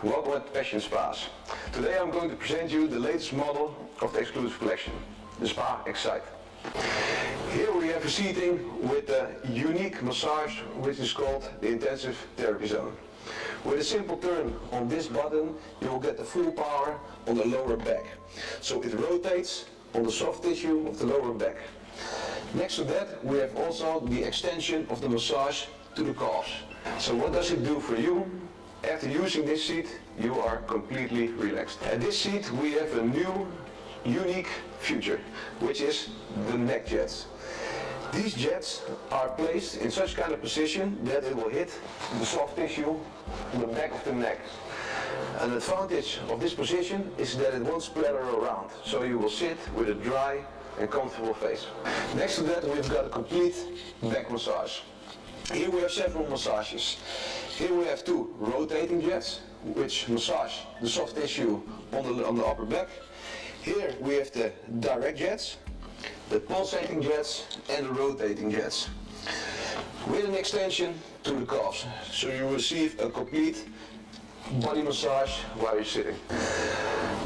welcome at Passion Spas. Today I'm going to present you the latest model of the exclusive collection, the Spa Excite. Here we have a seating with a unique massage which is called the Intensive Therapy Zone. With a simple turn on this button you will get the full power on the lower back. So it rotates on the soft tissue of the lower back. Next to that we have also the extension of the massage to the calves. So what does it do for you? After using this seat you are completely relaxed. At this seat we have a new unique feature, which is the neck jets. These jets are placed in such kind of position that it will hit the soft tissue on the back of the neck. An advantage of this position is that it won't splatter around, so you will sit with a dry and comfortable face. Next to that we've got a complete back massage. Here we have several massages. Here we have two rotating jets which massage the soft tissue on the upper back. Here we have the direct jets, the pulsating jets and the rotating jets, with an extension to the calves, so you receive a complete body massage while you're sitting.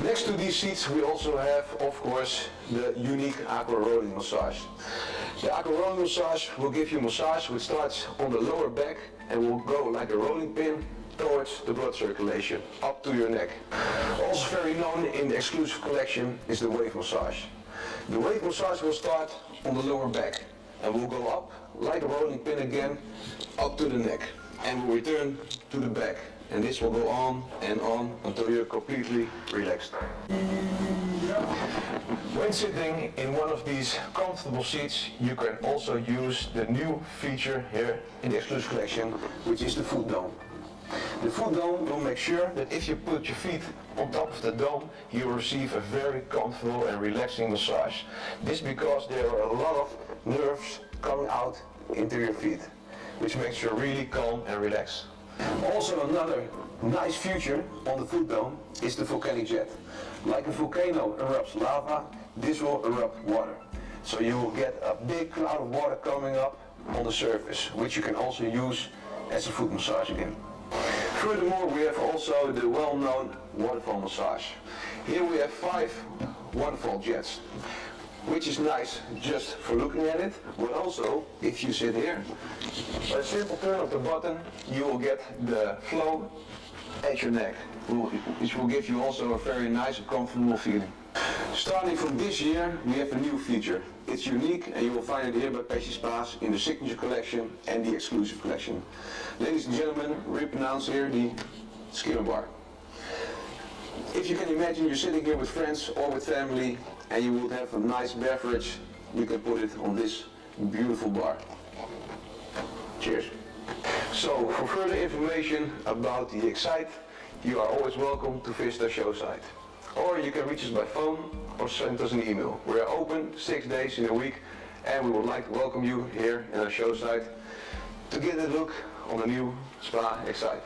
Next to these seats we also have, of course, the unique aqua rolling massage. The aqua rolling massage will give you massage which starts on the lower back and will go like a rolling pin towards the blood circulation, up to your neck. Also very known in the exclusive collection is the wave massage. The wave massage will start on the lower back and will go up like a rolling pin again, up to the neck, and will return to the back. And this will go on until you're completely relaxed. When sitting in one of these comfortable seats, you can also use the new feature here in the exclusive collection, which is the foot dome. The foot dome will make sure that if you put your feet on top of the dome, you will receive a very comfortable and relaxing massage. This because there are a lot of nerves coming out into your feet, which makes you really calm and relaxed. Also another nice feature on the foot dome is the volcanic jet. Like a volcano erupts lava, this will erupt water. So you will get a big cloud of water coming up on the surface, which you can also use as a foot massage again. Furthermore, we have also the well-known waterfall massage. Here we have 5 waterfall jets, which is nice just for looking at it, but also if you sit here, by a simple turn of the button, you will get the flow at your neck, which will give you also a very nice and comfortable feeling. Starting from this year, we have a new feature. It's unique and you will find it here by Passion Spas in the signature collection and the exclusive collection. Ladies and gentlemen, we pronounce here the skimmer bar. If you can imagine you're sitting here with friends or with family and you would have a nice beverage, you can put it on this beautiful bar. Cheers. So for further information about the Excite, you are always welcome to visit our show site. Or you can reach us by phone or send us an email. We are open 6 days in a week and we would like to welcome you here in our show site to get a look on the new Spa Excite.